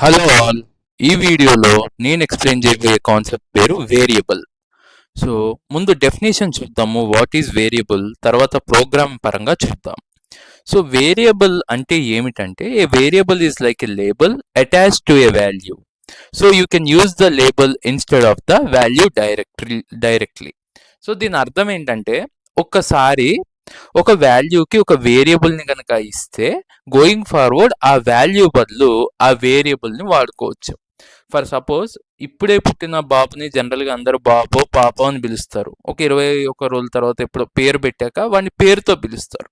Hello all. ఈ వీడియోలో నేను ఎక్స్ప్లెయిన్ చేయబోయే కాన్సెప్ట్ పేరు వేరియబుల్. సో ముందు డెఫినేషన్ చూద్దాము, వాట్ ఈజ్ వేరియబుల్, తర్వాత ప్రోగ్రామ్ పరంగా చూద్దాం. సో వేరియబుల్ అంటే ఏమిటంటే, a variable is like a label attached to a value. So you can use the label instead of the value directly. So దీని అర్థం ఏంటంటే, ఒక్కసారి ఒక వాల్యూకి ఒక వేరియబుల్ని కనుక ఇస్తే గోయింగ్ ఫార్వర్డ్ ఆ వాల్యూ బదులు ఆ వేరియబుల్ని వాడుకోవచ్చు. ఫర్ సపోజ్ ఇప్పుడే పుట్టిన బాబుని జనరల్గా అందరూ బాబో పాపో అని పిలుస్తారు. ఒక 21 రోజుల తర్వాత ఎప్పుడో పేరు పెట్టాక వాడిని పేరుతో పిలుస్తారు.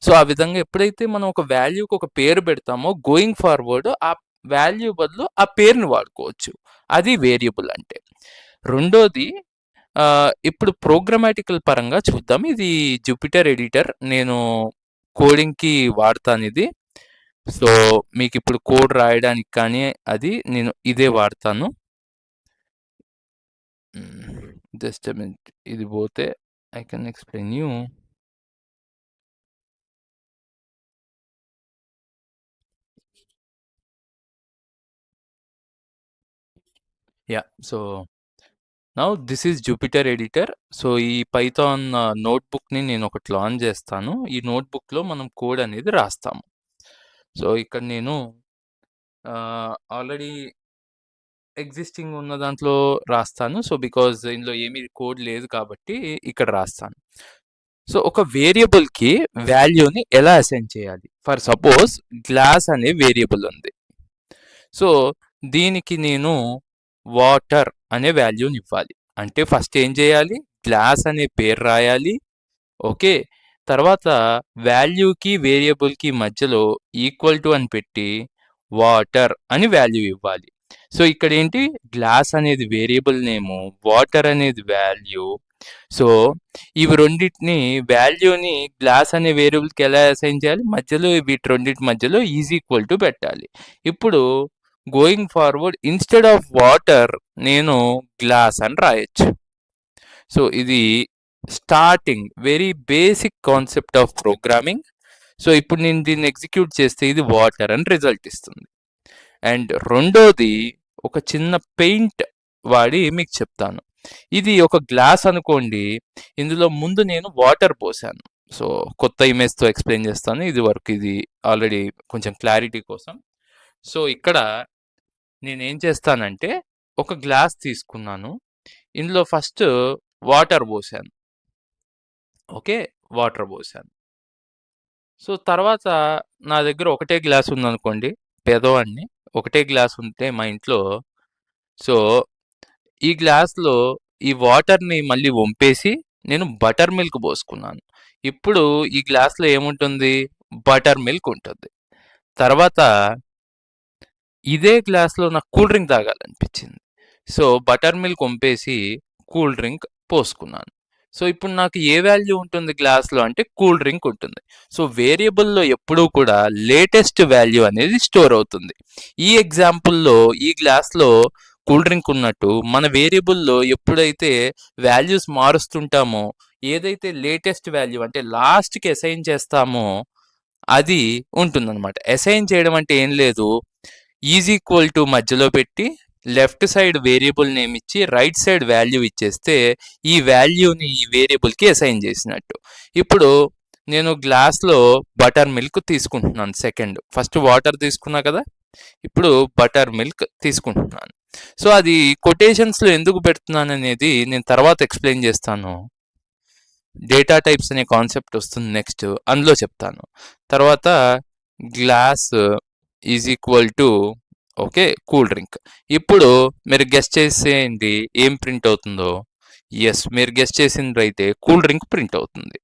సో ఆ విధంగా ఎప్పుడైతే మనం ఒక వాల్యూకి ఒక పేరు పెడతామో గోయింగ్ ఫార్వర్డ్ ఆ వాల్యూ బదులు ఆ పేరుని వాడుకోవచ్చు. అది వేరియబుల్ అంటే. రెండోది, ఇప్పుడు ప్రోగ్రామాటికల్ పరంగా చూద్దాం. ఇది జూపిటర్ ఎడిటర్, నేను కోడింగ్కి వాడతాను ఇది. సో మీకు ఇప్పుడు కోడ్ రాయడానికి కానీ అది నేను ఇదే వాడతాను. జస్ట్ మినిట్, ఇది పోతే I can explain you. Yeah, so now this is Jupiter editor. So ఈ పైథాన్ నోట్బుక్ని నేను ఒకటి లాంచ్ చేస్తాను. ఈ నోట్బుక్లో మనం కోడ్ అనేది రాస్తాము. సో ఇక్కడ నేను ఆల్రెడీ ఎగ్జిస్టింగ్ ఉన్న దాంట్లో రాస్తాను. సో బికాజ్ ఇందులో ఏమీ కోడ్ లేదు కాబట్టి ఇక్కడ రాస్తాను. సో ఒక వేరియబుల్కి వాల్యూని ఎలా అసైన్ చేయాలి? ఫర్ సపోజ్ గ్లాస్ అనే వేరియబుల్ ఉంది. సో దీనికి నేను వాటర్ అనే వాల్యూని ఇవ్వాలి. అంటే ఫస్ట్ ఏం చేయాలి? గ్లాస్ అనే పేరు రాయాలి. ఓకే, తర్వాత వాల్యూకి వేరియబుల్కి మధ్యలో ఈక్వల్ టు అని పెట్టి వాటర్ అని వాల్యూ ఇవ్వాలి. సో ఇక్కడ ఏంటి, గ్లాస్ అనేది వేరియబుల్ నేము, వాటర్ అనేది వాల్యూ. సో ఇవి రెండింటిని వాల్యూని గ్లాస్ అనే వేరియబుల్కి ఎలా అసైన్ చేయాలి? మధ్యలో వీటి రెండింటి మధ్యలో ఈజ్ ఈక్వల్ టు పెట్టాలి. ఇప్పుడు going forward instead of water నేను గ్లాస్ అని రాయొచ్చు. సో ఇది starting very basic concept of programming. So ఇప్పుడు నేను దీన్ని ఎగ్జిక్యూట్ చేస్తే ఇది వాటర్ అని రిజల్ట్ ఇస్తుంది. అండ్ రెండోది, ఒక చిన్న పెయింట్ వాడి మీకు చెప్తాను. ఇది ఒక గ్లాస్ అనుకోండి, ఇందులో ముందు నేను వాటర్ పోసాను. సో కొత్త ఇమేజ్తో ఎక్స్ప్లెయిన్ చేస్తాను, ఇది వరకు ఇది ఆల్రెడీ కొంచెం క్లారిటీ కోసం. సో ఇక్కడ నేనేం చేస్తానంటే, ఒక గ్లాస్ తీసుకున్నాను, ఇందులో ఫస్ట్ వాటర్ పోసాను. ఓకే, వాటర్ పోసాను. సో తర్వాత నా దగ్గర ఒకటే గ్లాస్ ఉందనుకోండి, పేదవాడిని, ఒకటే గ్లాస్ ఉంటే మా ఇంట్లో. సో ఈ గ్లాస్లో ఈ వాటర్ని మళ్ళీ వంపేసి నేను బటర్ మిల్క్ పోసుకున్నాను. ఇప్పుడు ఈ గ్లాస్లో ఏముంటుంది? బటర్ మిల్క్ ఉంటుంది. తర్వాత ఇదే గ్లాస్లో నాకు కూల్ డ్రింక్ తాగాలనిపించింది. సో బటర్ మిల్క్ వంపేసి కూల్ డ్రింక్ పోసుకున్నాను. సో ఇప్పుడు నాకు ఏ వాల్యూ ఉంటుంది గ్లాస్లో అంటే కూల్ డ్రింక్ ఉంటుంది. సో వేరియబుల్లో ఎప్పుడూ కూడా లేటెస్ట్ వాల్యూ అనేది స్టోర్ అవుతుంది. ఈ ఎగ్జాంపుల్లో ఈ గ్లాస్లో కూల్ డ్రింక్ ఉన్నట్టు మన వేరియబుల్లో ఎప్పుడైతే వాల్యూస్ మారుస్తుంటామో ఏదైతే లేటెస్ట్ వాల్యూ అంటే లాస్ట్కి అసైన్ చేస్తామో అది ఉంటుందన్నమాట. అసైన్ చేయడం అంటే ఏం లేదు, ఈజ్ ఈక్వల్ టు మధ్యలో పెట్టి లెఫ్ట్ సైడ్ వేరియబుల్ నేమ్ ఇచ్చి రైట్ సైడ్ వాల్యూ ఇచ్చేస్తే ఈ వాల్యూని ఈ వేరియబుల్కి అసైన్ చేసినట్టు. ఇప్పుడు నేను గ్లాస్లో బటర్ మిల్క్ తీసుకుంటున్నాను. ఫస్ట్ వాటర్ తీసుకున్నా కదా, ఇప్పుడు బటర్ మిల్క్ తీసుకుంటున్నాను. సో అది కొటేషన్స్లో ఎందుకు పెడుతున్నాను అనేది నేను తర్వాత ఎక్స్ప్లెయిన్ చేస్తాను. డేటా టైప్స్ అనే కాన్సెప్ట్ వస్తుంది నెక్స్ట్, అందులో చెప్తాను. తర్వాత glass is equal to okay cool drink. ఇప్పుడు మీరు గెస్ చేసేయండి ఏం ప్రింట్ అవుతుందో. ఎస్, మీరు గెస్ చేసింది అయితే కూల్ డ్రింక్ ప్రింట్ అవుతుంది.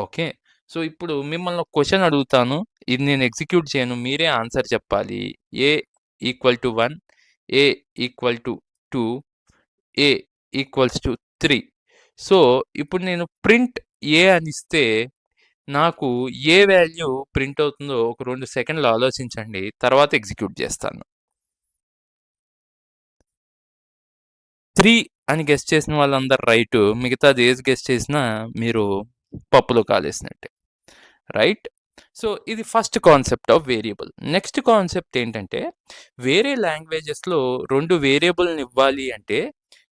ఓకే, సో ఇప్పుడు మిమ్మల్ని ఒక క్వశ్చన్ అడుగుతాను, ఇది నేను ఎగ్జిక్యూట్ చేయను, మీరే ఆన్సర్ చెప్పాలి. A equal to 1, a equal to 2, a equals to 3. So ఇప్పుడు నేను ప్రింట్ ఏ అని ఇస్తే నాకు ఏ వాల్యూ ప్రింట్ అవుతుందో ఒక 2 సెకండ్లు ఆలోచించండి, తర్వాత ఎగ్జిక్యూట్ చేస్తాను. 3 అని గెస్ చేసిన వాళ్ళందరూ రైట్, మిగతాది ఏది గెస్ చేసినా మీరు పప్పులో కాలేసినట్టే. రైట్? సో ఇది first concept of variable. Next concept ఏంటంటే వేరే లాంగ్వేజెస్లో 2 వేరియబుల్ని ఇవ్వాలి అంటే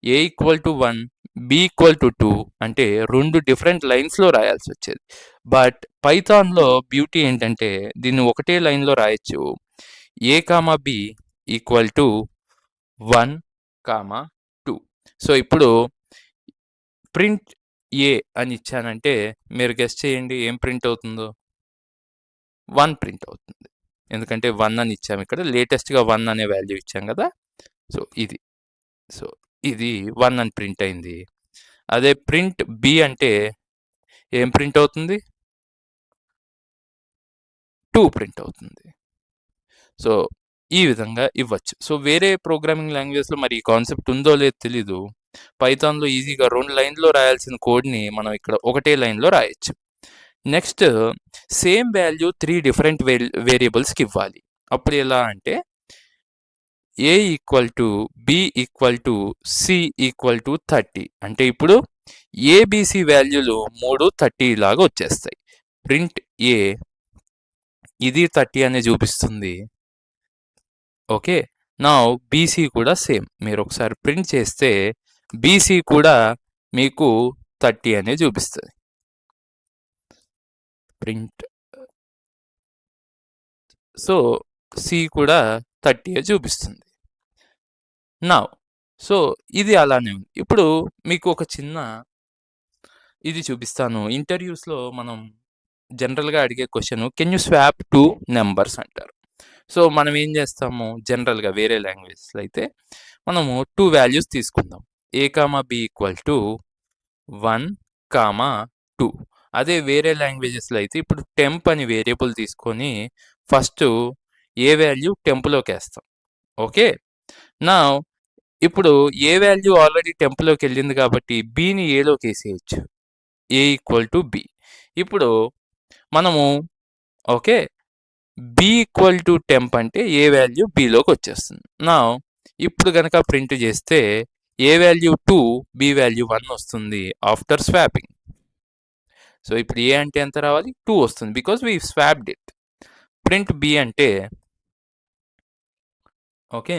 a equal to 1 b equal to 2 అంటే 2 డిఫరెంట్ లైన్స్లో రాయాల్సి వచ్చేది. బట్ పైథాన్లో బ్యూటీ ఏంటంటే దీన్ని ఒకటే లైన్లో రాయొచ్చు. a comma b equal to 1 comma 2. So ఇప్పుడు ప్రింట్ ఏ అని ఇచ్చానంటే మీరు గెస్ చేయండి ఏం ప్రింట్ అవుతుందో. 1 ప్రింట్ అవుతుంది, ఎందుకంటే 1 అని ఇచ్చాము ఇక్కడ. లేటెస్ట్గా 1 అనే వాల్యూ ఇచ్చాం కదా. సో ఇది 1 అని ప్రింట్ అయింది. అదే ప్రింట్ బి అంటే ఏం ప్రింట్ అవుతుంది? 2 ప్రింట్ అవుతుంది. సో ఈ విధంగా ఇవ్వచ్చు. సో వేరే ప్రోగ్రామింగ్ లాంగ్వేజ్లో మరి ఈ కాన్సెప్ట్ ఉందో లేదో తెలీదు. పైథాన్లో ఈజీగా 2 లైన్లో రాయాల్సిన కోడ్ని మనం ఇక్కడ ఒకటే లైన్లో రాయొచ్చు. నెక్స్ట్ సేమ్ వాల్యూ 3 డిఫరెంట్ వేరియబుల్స్కి ఇవ్వాలి. అప్పుడు ఎలా అంటే a equal to b equal to c equal to 30 అంటే ఇప్పుడు ఏబిసి వాల్యూలు 3 30 లాగా వచ్చేస్తాయి. ప్రింట్ ఏ ఇది 30 అనే చూపిస్తుంది. ఓకే, నా బీసీ కూడా సేమ్. మీరు ఒకసారి ప్రింట్ చేస్తే బీసీ కూడా మీకు 30 అనే చూపిస్తుంది. ప్రింట్ సో సి కూడా 30 చూపిస్తుంది. నా సో ఇది అలానే ఉంది. ఇప్పుడు మీకు ఒక చిన్న ఇది చూపిస్తాను. ఇంటర్వ్యూస్లో మనం జనరల్గా అడిగే question can you swap 2 numbers అంటారు. సో మనం ఏం చేస్తాము, జనరల్గా వేరే లాంగ్వేజెస్లో అయితే మనము 2 వాల్యూస్ తీసుకుందాం. a comma b equal to 1 comma 2. అదే వేరే లాంగ్వేజెస్లో అయితే ఇప్పుడు టెంప్ అని వేరియబుల్ తీసుకొని ఫస్ట్ ఏ వాల్యూ టెంప్లోకి వేస్తాం. ఓకే, నా ఇప్పుడు ఏ వాల్యూ ఆల్రెడీ టెంప్లోకి వెళ్ళింది కాబట్టి బీని ఏలోకి వేసేయచ్చు. A equal to B. ఇప్పుడు మనము okay B equal to temp అంటే ఏ వాల్యూ బిలోకి వచ్చేస్తుంది. నా ఇప్పుడు కనుక ప్రింట్ చేస్తే ఏ వాల్యూ 2 బి వాల్యూ 1 వస్తుంది ఆఫ్టర్ స్వాపింగ్. సో ఇప్పుడు ఏ అంటే ఎంత రావాలి? 2 వస్తుంది because we swapped it. Print B అంటే ఓకే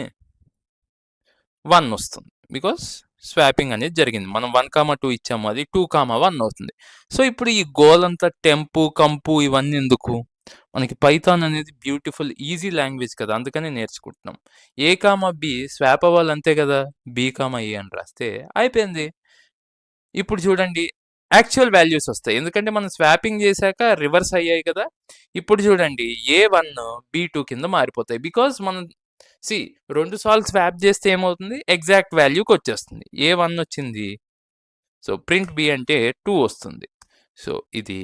1 వస్తుంది బికాస్ స్వాపింగ్ అనేది జరిగింది. మనం 1,2 ఇచ్చాము, అది 2,1 అవుతుంది. సో ఇప్పుడు ఈ గోల్ అంతా టెంపు కంపు ఇవన్నీ ఎందుకు? మనకి పైథాన్ అనేది బ్యూటిఫుల్ ఈజీ లాంగ్వేజ్ కదా, అందుకనే నేర్చుకుంటున్నాం. ఏ కామా బి స్వాప్ అవ్వాలి అంతే కదా. బి కామా ఏ అని రాస్తే అయిపోయింది. ఇప్పుడు చూడండి యాక్చువల్ వాల్యూస్ వస్తాయి, ఎందుకంటే మనం స్వాపింగ్ చేశాక రివర్స్ అయ్యాయి కదా. ఇప్పుడు చూడండి A1 B2 కింద మారిపోతాయి బికాస్ మనం 2 సార్లు స్వాప్ చేస్తే ఏమవుతుంది, ఎగ్జాక్ట్ వాల్యూకి వచ్చేస్తుంది. A1 వచ్చింది, సో ప్రింట్ బి అంటే 2 వస్తుంది. సో ఇది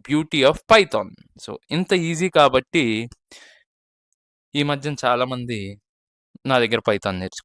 బ్యూటీ ఆఫ్ పైథాన్. సో ఇంత ఈజీ కాబట్టి ఈ మధ్యన చాలామంది నా దగ్గర పైథాన్ నేర్చుకుంటారు.